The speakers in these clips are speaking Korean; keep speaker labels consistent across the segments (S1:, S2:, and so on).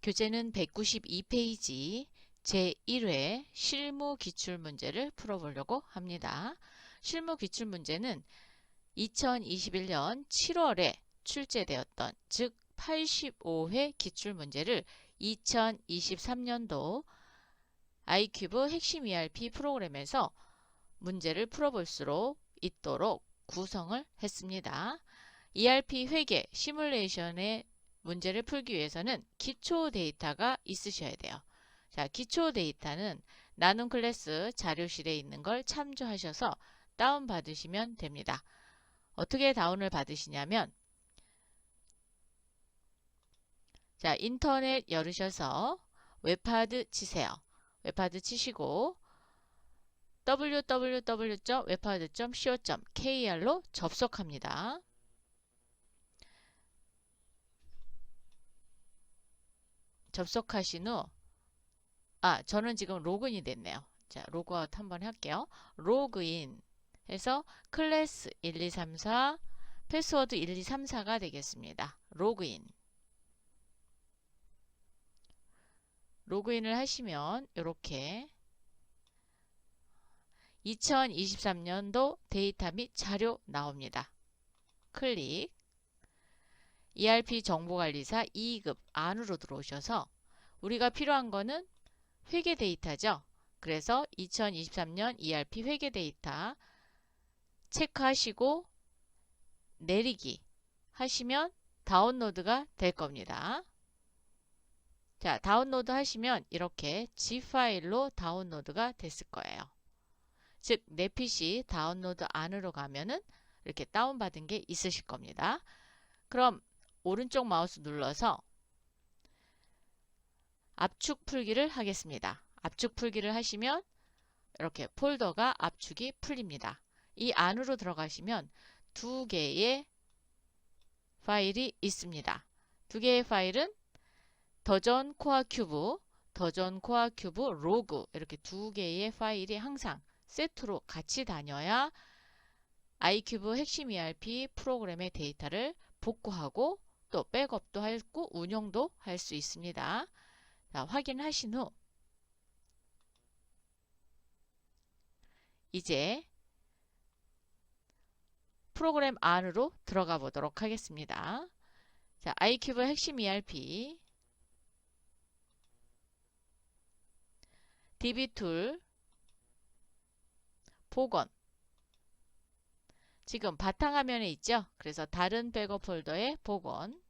S1: 교재는 192페이지 제1회 실무 기출문제를 풀어보려고 합니다. 실무 기출문제는 2021년 7월에 출제되었던 즉 85회 기출문제를 2023년도 아이큐브 핵심 ERP 프로그램에서 문제를 풀어볼 수 있도록 구성을 했습니다. ERP 회계 시뮬레이션의 문제를 풀기 위해서는 기초 데이터가 있으셔야 돼요. 자, 기초 데이터는 나눔 클래스 자료실에 있는 걸 참조하셔서 다운받으시면 됩니다. 어떻게 다운을 받으시냐면 자, 인터넷 열으셔서 웹하드 치세요. 웹하드 치시고 www.webhard.co.kr로 접속합니다. 접속하신 후 저는 지금 로그인이 됐네요. 자, 로그아웃 한번 할게요. 로그인 해서 클래스 1234 패스워드 1234가 되겠습니다. 로그인을 하시면 이렇게 2023년도 데이터 및 자료 나옵니다. 클릭 ERP 정보관리사 2급 안으로 들어오셔서 우리가 필요한 거는 회계 데이터죠. 그래서 2023년 ERP 회계 데이터 체크하시고 내리기 하시면 다운로드가 될 겁니다. 자, 다운로드 하시면 이렇게 zip 파일로 다운로드가 됐을 거예요. 즉, 내 PC 다운로드 안으로 가면은 이렇게 다운받은 게 있으실 겁니다. 그럼 오른쪽 마우스 눌러서 압축 풀기를 하겠습니다. 압축 풀기를 하시면 이렇게 폴더가 압축이 풀립니다. 이 안으로 들어가시면 두 개의 파일이 있습니다. 두 개의 파일은 더전 코어 큐브, 더전 코어 큐브 로그 이렇게 두 개의 파일이 항상 세트로 같이 다녀야 아이큐브 핵심 ERP 프로그램의 데이터를 복구하고 또 백업도 하고 운영도 할 수 있습니다. 자, 확인하신 후 이제 프로그램 안으로 들어가 보도록 하겠습니다. 자, 아이큐브 핵심 ERP DB툴 복원 지금 바탕화면에 있죠? 그래서 다른 백업 폴더에 복원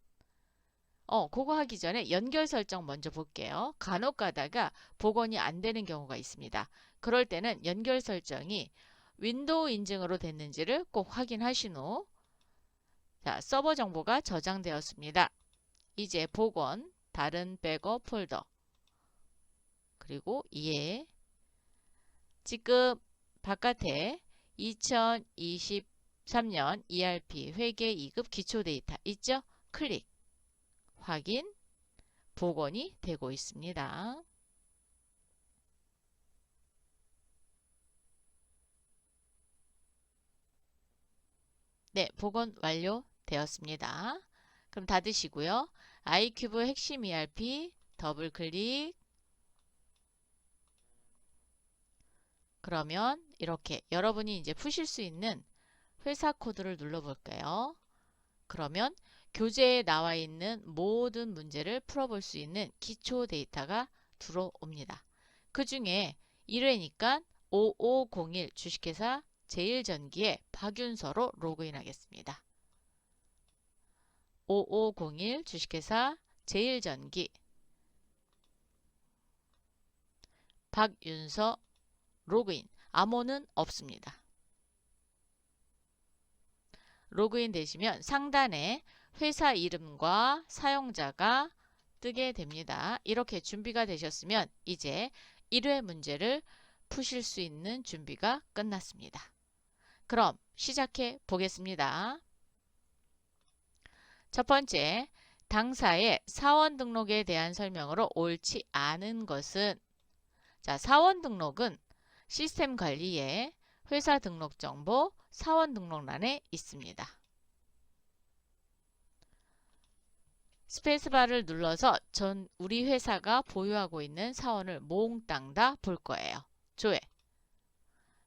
S1: 그거 하기 전에 연결 설정 먼저 볼게요. 간혹 가다가 복원이 안 되는 경우가 있습니다. 그럴 때는 연결 설정이 윈도우 인증으로 됐는지를 꼭 확인하신 후 자, 서버 정보가 저장되었습니다. 이제 복원, 다른 백업 폴더 그리고 이에 지금 바깥에 2023년 ERP 회계 2급 기초 데이터 있죠? 클릭, 확인, 복원이 되고 있습니다. 네, 복원 완료되었습니다. 그럼 닫으시고요. 아이큐브 핵심 ERP 더블 클릭 그러면 이렇게 여러분이 이제 푸실 수 있는 회사 코드를 눌러볼까요? 그러면 교재에 나와 있는 모든 문제를 풀어볼 수 있는 기초 데이터가 들어옵니다. 그 중에 1회니까 5501 주식회사 제1전기의 박윤서로 로그인 하겠습니다. 5501 주식회사 제1전기 박윤서 로그인 암호는 없습니다. 로그인 되시면 상단에 회사 이름과 사용자가 뜨게 됩니다. 이렇게 준비가 되셨으면 이제 1회 문제를 푸실 수 있는 준비가 끝났습니다. 그럼 시작해 보겠습니다. 첫 번째, 당사의 사원 등록에 대한 설명으로 옳지 않은 것은 자, 사원 등록은 시스템 관리에 회사 등록 정보 사원 등록란에 있습니다. 스페이스바를 눌러서 우리 회사가 보유하고 있는 사원을 몽땅 다 볼 거예요. 조회.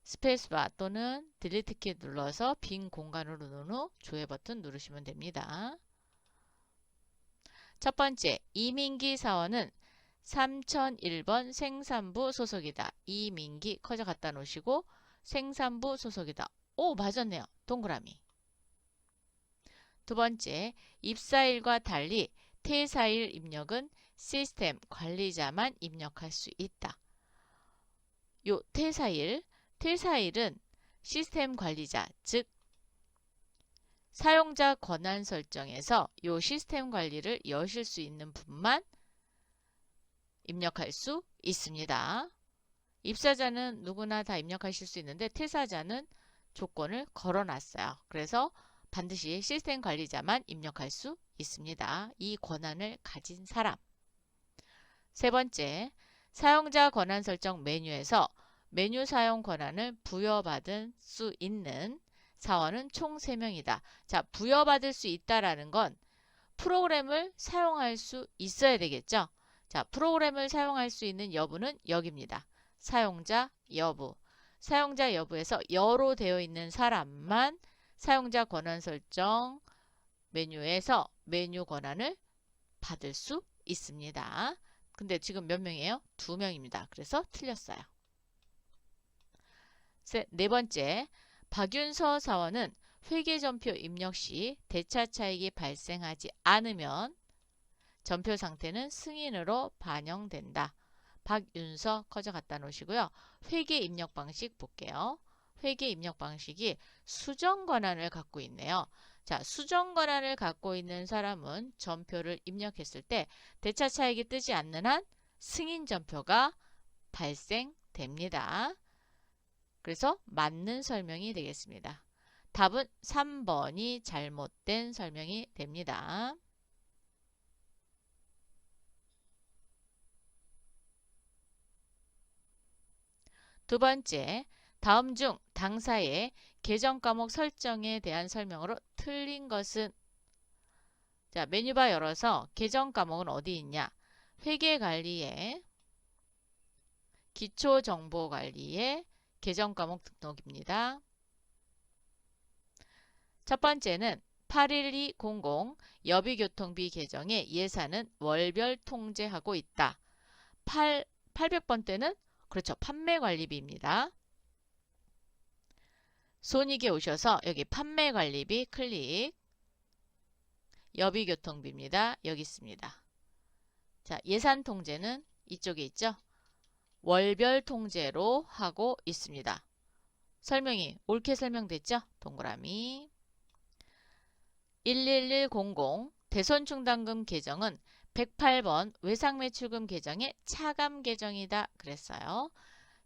S1: 스페이스바 또는 딜리트 키 눌러서 빈 공간으로 놓은 후 조회 버튼 누르시면 됩니다. 첫 번째, 이민기 사원은 3001번 생산부 소속이다. 이민기 커져 갖다 놓으시고 생산부 소속이다. 오, 맞았네요. 동그라미. 두 번째, 입사일과 달리 퇴사일 입력은 시스템 관리자만 입력할 수 있다. 요 퇴사일은 시스템 관리자, 즉 사용자 권한 설정에서 요 시스템 관리를 여실 수 있는 분만 입력할 수 있습니다. 입사자는 누구나 다 입력하실 수 있는데 퇴사자는 조건을 걸어놨어요. 그래서 반드시 시스템 관리자만 입력할 수 있습니다. 이 권한을 가진 사람. 세 번째, 사용자 권한 설정 메뉴에서 메뉴 사용 권한을 부여받을 수 있는 사원은 총 3명이다. 자, 부여받을 수 있다라는 건 프로그램을 사용할 수 있어야 되겠죠. 자, 프로그램을 사용할 수 있는 여부는 여기입니다. 사용자 여부. 사용자 여부에서 여로 되어 있는 사람만 사용자 권한 설정 메뉴에서 메뉴 권한을 받을 수 있습니다. 근데 지금 몇 명이에요? 2명입니다. 그래서 틀렸어요. 네 번째, 박윤서 사원은 회계전표 입력 시 대차 차익이 발생하지 않으면 전표 상태는 승인으로 반영된다. 박윤서 커져 갖다 놓으시고요. 회계 입력 방식 볼게요. 회계 입력 방식이 수정 권한을 갖고 있네요. 자, 수정 권한을 갖고 있는 사람은 전표를 입력했을 때 대차 차익이 뜨지 않는 한 승인 전표가 발생됩니다. 그래서 맞는 설명이 되겠습니다. 답은 3번이 잘못된 설명이 됩니다. 두 번째, 다음 중 당사의 계정 과목 설정에 대한 설명으로 틀린 것은? 자, 메뉴바 열어서 계정 과목은 어디 있냐? 회계관리에 기초정보관리에 계정 과목 등록입니다. 첫 번째는 81200 여비교통비 계정의 예산은 월별 통제하고 있다. 800번 때는 그렇죠. 판매관리비입니다. 손익에 오셔서 여기 판매관리비 클릭. 여비교통비입니다. 여기 있습니다. 자, 예산 통제는 이쪽에 있죠. 월별 통제로 하고 있습니다. 설명이 옳게 설명됐죠? 동그라미. 11100 대손충당금 계정은 108번 외상매출금 계정의 차감 계정이다 그랬어요.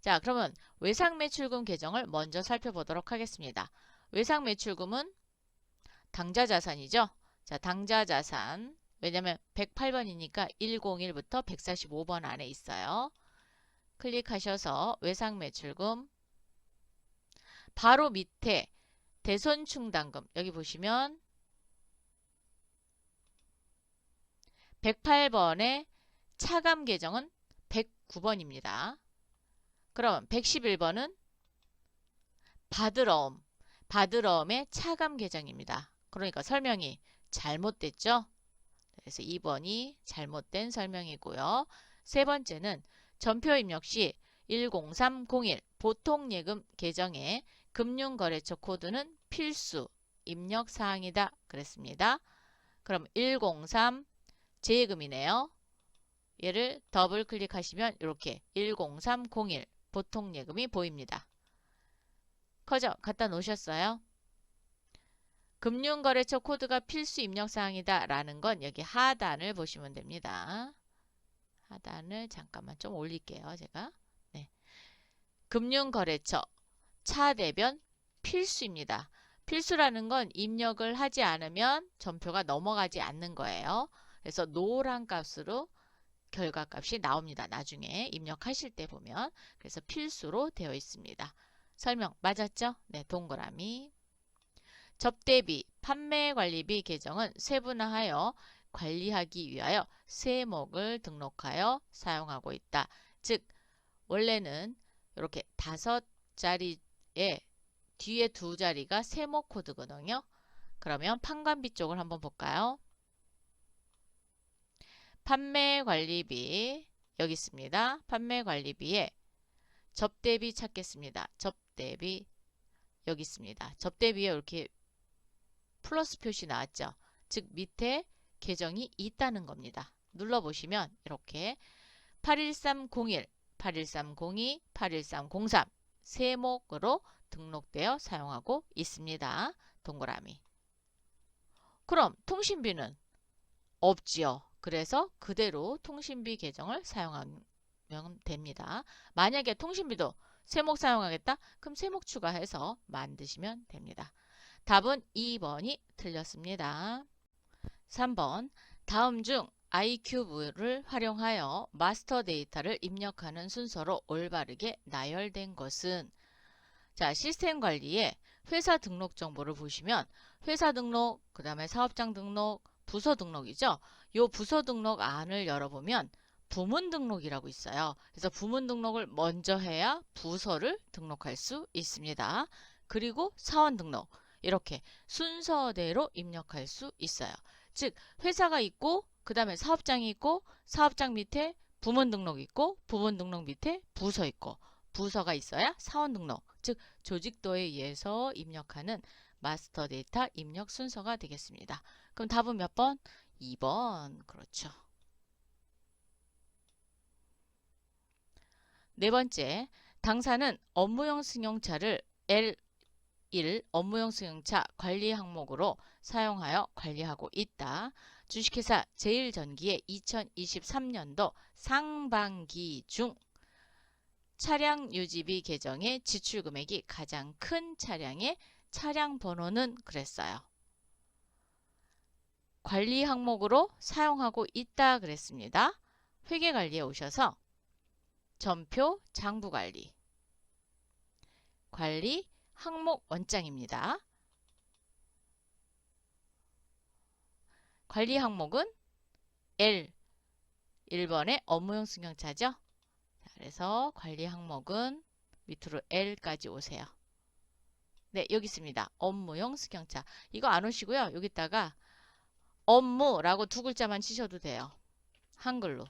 S1: 자, 그러면 외상매출금 계정을 먼저 살펴보도록 하겠습니다. 외상매출금은 당좌자산이죠. 자, 당좌자산. 왜냐면 108번이니까 101부터 145번 안에 있어요. 클릭하셔서 외상매출금 바로 밑에 대손충당금 여기 보시면 108번의 차감 계정은 109번입니다. 그럼 111번은 바드러움의 차감 계정입니다. 그러니까 설명이 잘못됐죠? 그래서 2번이 잘못된 설명이고요. 세 번째는 전표 입력 시 10301 보통예금 계정의 금융거래처 코드는 필수 입력사항이다 그랬습니다. 그럼 103 재예금이네요. 얘를 더블 클릭하시면 이렇게 10301 보통예금이 보입니다. 커져 갖다 놓으셨어요? 금융거래처 코드가 필수 입력사항이다 라는 건 여기 하단을 보시면 됩니다. 하단을 잠깐만 좀 올릴게요. 제가. 네. 금융거래처 차대변 필수입니다. 필수라는 건 입력을 하지 않으면 전표가 넘어가지 않는 거예요. 그래서 노란 값으로 결과값이 나옵니다. 나중에 입력하실 때 보면. 그래서 필수로 되어 있습니다. 설명 맞았죠? 네, 동그라미. 접대비, 판매관리비 계정은 세분화하여 관리하기 위하여 세목을 등록하여 사용하고 있다. 즉 원래는 이렇게 5자리에 뒤에 2자리가 세목 코드거든요. 그러면 판관비 쪽을 한번 볼까요? 판매관리비 여기 있습니다. 판매관리비에 접대비 찾겠습니다. 접대비 여기 있습니다. 접대비에 이렇게 플러스 표시 나왔죠. 즉 밑에 계정이 있다는 겁니다. 눌러보시면 이렇게 81301, 81302, 81303 세목으로 등록되어 사용하고 있습니다. 동그라미. 그럼 통신비는 없지요. 그래서 그대로 통신비 계정을 사용하면 됩니다. 만약에 통신비도 세목 사용하겠다? 그럼 세목 추가해서 만드시면 됩니다. 답은 2번이 틀렸습니다. 3번 다음 중 i큐브를 활용하여 마스터 데이터를 입력하는 순서로 올바르게 나열된 것은 자 시스템 관리에 회사 등록 정보를 보시면 회사 등록, 그 다음에 사업장 등록, 부서 등록이죠. 요 부서 등록 안을 열어보면 부문 등록이라고 있어요. 그래서 부문 등록을 먼저 해야 부서를 등록할 수 있습니다. 그리고 사원 등록 이렇게 순서대로 입력할 수 있어요. 즉 회사가 있고 그 다음에 사업장이 있고 사업장 밑에 부문 등록 있고 부문 등록 밑에 부서 있고 부서가 있어야 사원 등록 즉 조직도에 의해서 입력하는 마스터 데이터 입력 순서가 되겠습니다. 그럼 답은 몇 번? 2번. 그렇죠. 네 번째, 당사는 업무용 승용차를 L1 업무용 승용차 관리 항목으로 사용하여 관리하고 있다. 주식회사 제일전기의 2023년도 상반기 중 차량 유지비 계정의 지출 금액이 가장 큰 차량의 차량 번호는 그랬어요. 관리 항목으로 사용하고 있다 그랬습니다. 회계관리에 오셔서 전표 장부관리 관리 항목 원장입니다. 관리 항목은 L 1번의 업무용 승용차죠. 자, 그래서 관리 항목은 밑으로 L까지 오세요. 네, 여기 있습니다. 업무용 승용차. 이거 안 오시고요. 여기다가 업무라고 2글자만 치셔도 돼요. 한글로.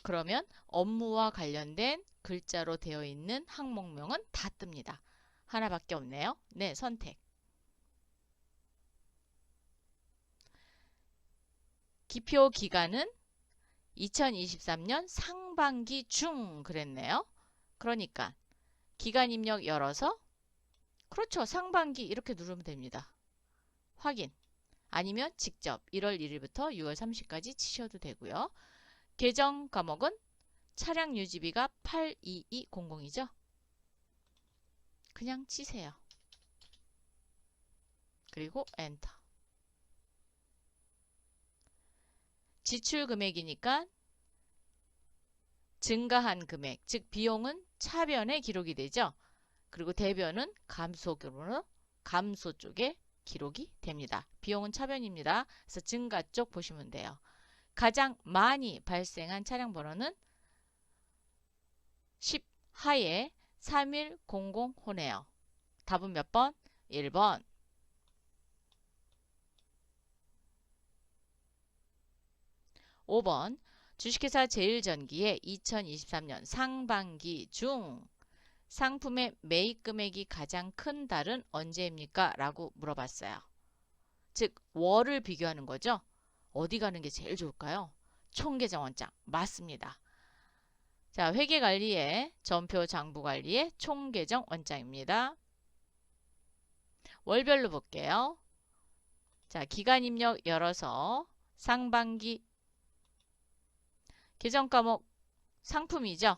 S1: 그러면 업무와 관련된 글자로 되어 있는 항목명은 다 뜹니다. 하나밖에 없네요. 네, 선택. 기표 기간은 2023년 상반기 중 그랬네요. 그러니까 기간 입력 열어서 그렇죠. 상반기 이렇게 누르면 됩니다. 확인. 아니면 직접 1월 1일부터 6월 30일까지 치셔도 되고요. 계정 과목은 차량 유지비가 82200이죠. 그냥 치세요. 그리고 엔터. 지출 금액이니까 증가한 금액, 즉 비용은 차변에 기록이 되죠. 그리고 대변은 감소로 감소 쪽에 기록이 됩니다. 비용은 차변입니다. 그래서 증가 쪽 보시면 돼요. 가장 많이 발생한 차량 번호는 10 하에 3100호네요. 답은 몇 번? 1번. 5번. 주식회사 제일전기의 2023년 상반기 중 상품의 매입 금액이 가장 큰 달은 언제입니까? 라고 물어봤어요. 즉 월을 비교하는 거죠. 어디 가는 게 제일 좋을까요? 총계정 원장. 맞습니다. 자, 회계관리의 전표 장부관리의 총계정 원장입니다. 월별로 볼게요. 자, 기간 입력 열어서 상반기 계정 과목 상품이죠.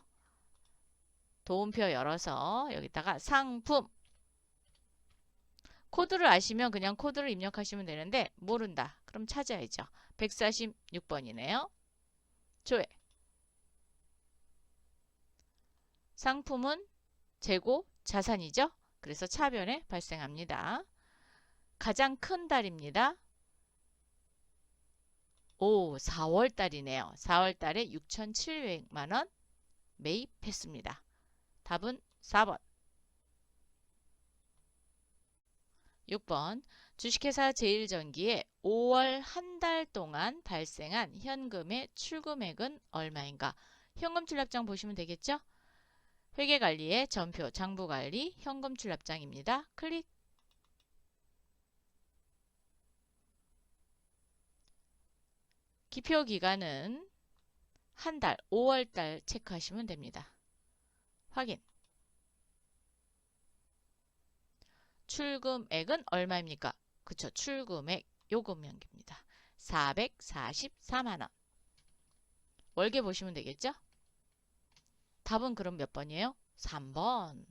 S1: 도움표 열어서 여기다가 상품 코드를 아시면 그냥 코드를 입력하시면 되는데 모른다. 그럼 찾아야죠. 146번이네요. 조회. 상품은 재고 자산이죠. 그래서 차변에 발생합니다. 가장 큰 달입니다. 오, 4월 달이네요. 4월 달에 6,700만 원 매입했습니다. 답은 4번. 6번. 주식회사 제일전기에 5월 한 달 동안 발생한 현금의 출금액은 얼마인가? 현금 출납장 보시면 되겠죠? 회계관리의 전표, 장부관리, 현금 출납장입니다. 클릭. 기표기간은 한 달, 5월 달 체크하시면 됩니다. 확인. 출금액은 얼마입니까? 그쵸, 출금액 요금연기입니다. 444만 원. 월계 보시면 되겠죠? 답은 그럼 몇 번이에요? 3번.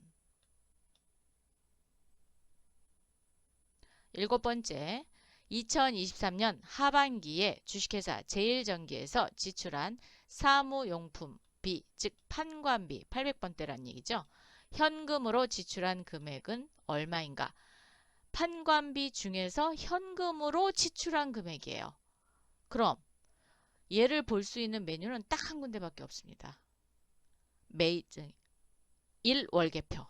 S1: 7번째, 2023년 하반기에 주식회사 제일전기에서 지출한 사무용품비, 즉 판관비 800번대란 얘기죠. 현금으로 지출한 금액은 얼마인가? 판관비 중에서 현금으로 지출한 금액이에요. 그럼 얘를 볼 수 있는 메뉴는 딱 한 군데밖에 없습니다. 1월계표.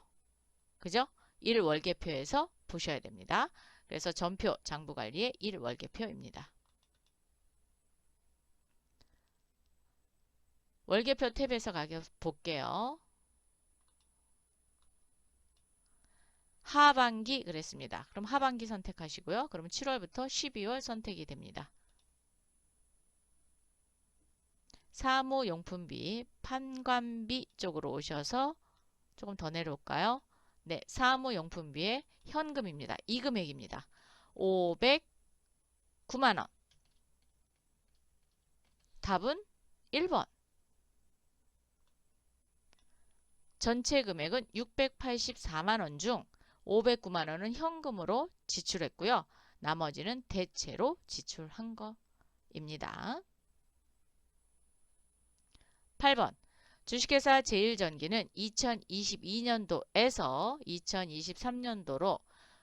S1: 그죠? 1월계표에서 보셔야 됩니다. 그래서 전표 장부관리의 1월계표입니다. 월계표 탭에서 가격 볼게요. 하반기 그랬습니다. 그럼 하반기 선택하시고요. 그럼 7월부터 12월 선택이 됩니다. 사무용품비, 판관비 쪽으로 오셔서 조금 더 내려올까요? 네, 사무용품비의 현금입니다. 이 금액입니다. 509만 원. 답은 1번. 전체 금액은 684만 원 중 509만 원은 현금으로 지출했고요. 나머지는 대체로 지출한 거입니다. 8번. 주식회사 제일전기는 2022년도에서 2023년도로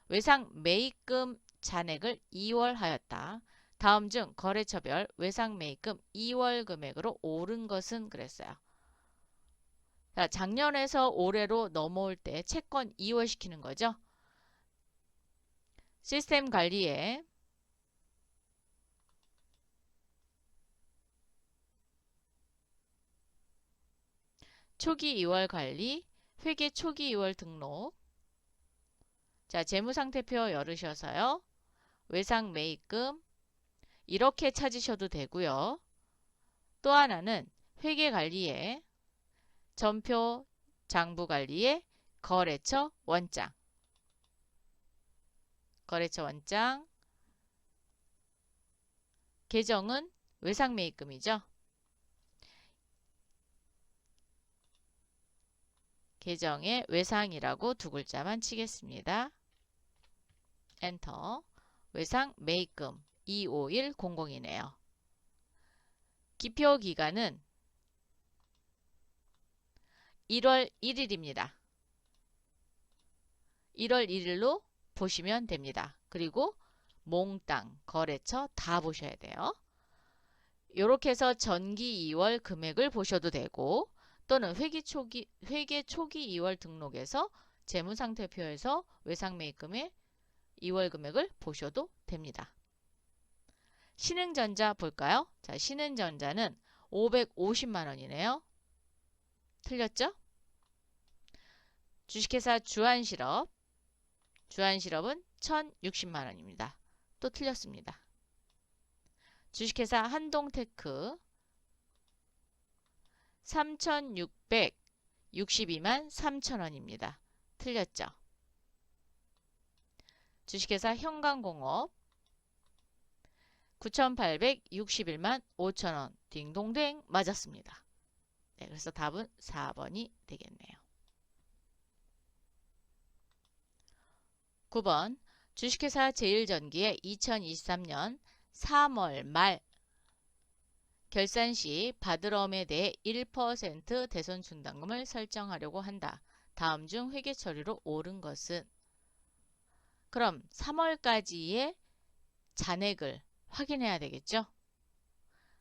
S1: 외상 매입금 잔액을 2월하였다. 다음 중 거래처별 외상 매입금 2월 금액으로 오른 것은 그랬어요. 자, 작년에서 올해로 넘어올 때 채권 2월 시키는 거죠. 시스템 관리에 초기 2월 관리, 회계 초기 2월 등록. 자, 재무상태표 열으셔서요. 외상 매입금 이렇게 찾으셔도 되고요. 또 하나는 회계관리에 전표 장부관리에 거래처 원장. 거래처 원장. 계정은 외상 매입금이죠. 계정에 외상이라고 두 글자만 치겠습니다. 엔터. 외상 매입금 25100이네요. 기표 기간은 1월 1일입니다. 1월 1일로 보시면 됩니다. 그리고 몽땅, 거래처 다 보셔야 돼요. 이렇게 해서 전기 2월 금액을 보셔도 되고 또는 회계 초기 2월 등록에서 재무상태표에서 외상매입금의 2월 금액을 보셔도 됩니다. 신흥전자 볼까요? 자, 신흥전자는 550만 원이네요. 틀렸죠? 주식회사 주한실업. 주한실업은 1060만 원입니다. 또 틀렸습니다. 주식회사 한동테크 3662만 3천원입니다. 틀렸죠? 주식회사 현강공업 9861만 5천원. 딩동댕 맞았습니다. 네, 그래서 답은 4번이 되겠네요. 9번. 주식회사 제일전기의 2023년 3월 말 결산 시 받으러움에 대해 1% 대손 충당금을 설정하려고 한다. 다음 중 회계 처리로 옳은 것은? 그럼 3월까지의 잔액을 확인해야 되겠죠?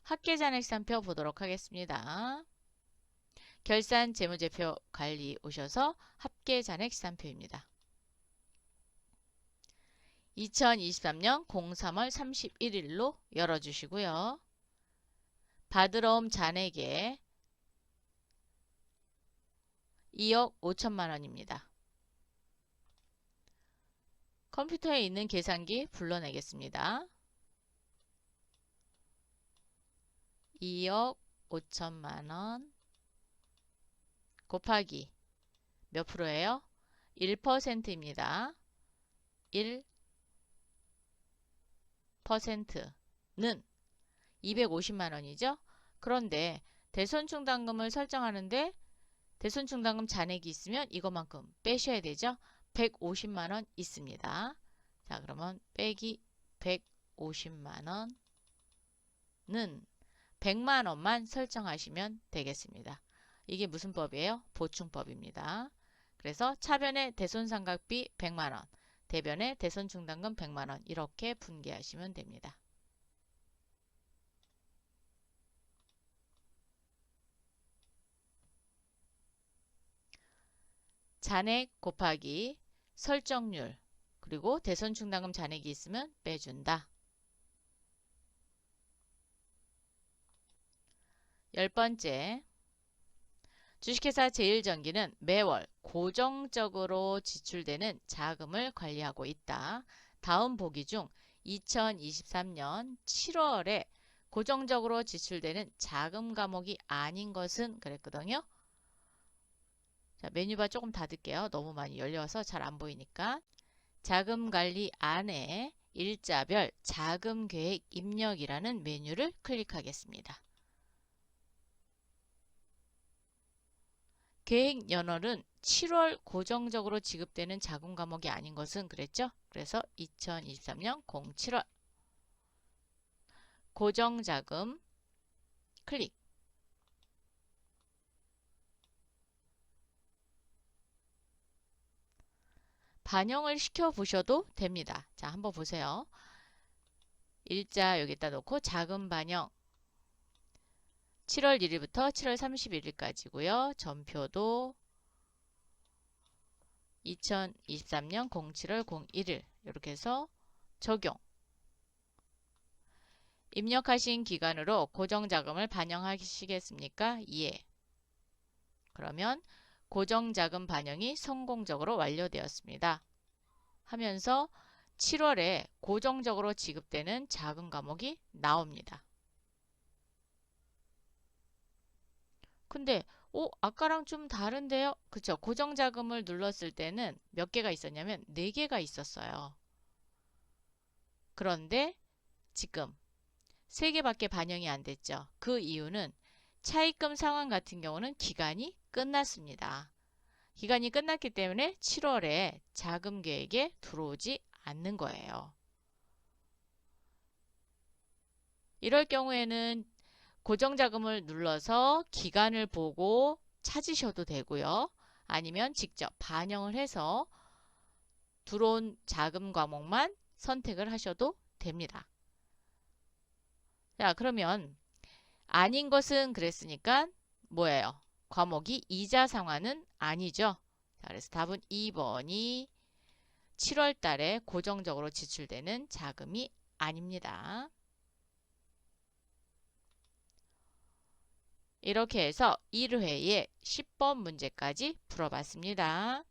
S1: 합계잔액상표 보도록 하겠습니다. 결산 재무제표 관리 오셔서 합계잔액상표입니다. 2023년 03월 31일로 열어주시고요. 받으러 온 잔액에 2억 5천만 원입니다. 컴퓨터에 있는 계산기 불러내겠습니다. 2억 5천만 원 곱하기 몇 프로예요? 1%입니다. 1%는 250만 원이죠. 그런데 대손충당금을 설정하는데 대손충당금 잔액이 있으면 이것만큼 빼셔야 되죠. 150만 원 있습니다. 자, 그러면 빼기 150만 원은 100만 원만 설정하시면 되겠습니다. 이게 무슨 법이에요? 보충법입니다. 그래서 차변의 대손상각비 100만 원, 대변의 대손충당금 100만 원 이렇게 분개하시면 됩니다. 잔액 곱하기 설정률 그리고 대손충당금 잔액이 있으면 빼준다. 10번째, 주식회사 제일전기는 매월 고정적으로 지출되는 자금을 관리하고 있다. 다음 보기 중 2023년 7월에 고정적으로 지출되는 자금 과목이 아닌 것은 그랬거든요. 자, 메뉴바 조금 닫을게요. 너무 많이 열려서 잘 안 보이니까. 자금 관리 안에 일자별 자금 계획 입력이라는 메뉴를 클릭하겠습니다. 계획 연월은 7월 고정적으로 지급되는 자금 과목이 아닌 것은 그랬죠? 그래서 2023년 07월 고정자금 클릭. 반영을 시켜 보셔도 됩니다. 자, 한번 보세요. 일자 여기다 놓고 자금 반영 7월 1일부터 7월 31일까지고요. 전표도 2023년 07월 01일 이렇게 해서 적용. 입력하신 기간으로 고정자금을 반영하시겠습니까? 예. 그러면 고정자금 반영이 성공적으로 완료되었습니다. 하면서 7월에 고정적으로 지급되는 자금 과목이 나옵니다. 근데 아까랑 좀 다른데요? 그쵸? 고정자금을 눌렀을 때는 몇 개가 있었냐면 4개가 있었어요. 그런데 지금 3개밖에 반영이 안 됐죠. 그 이유는 차입금 상환 같은 경우는 기간이 끝났습니다. 기간이 끝났기 때문에 7월에 자금 계획에 들어오지 않는 거예요. 이럴 경우에는 고정자금을 눌러서 기간을 보고 찾으셔도 되고요. 아니면 직접 반영을 해서 들어온 자금 과목만 선택을 하셔도 됩니다. 자, 그러면 아닌 것은 그랬으니까 뭐예요? 과목이 이자 상환은 아니죠. 자, 그래서 답은 2번이 7월 달에 고정적으로 지출되는 자금이 아닙니다. 이렇게 해서 1회에 10번 문제까지 풀어봤습니다.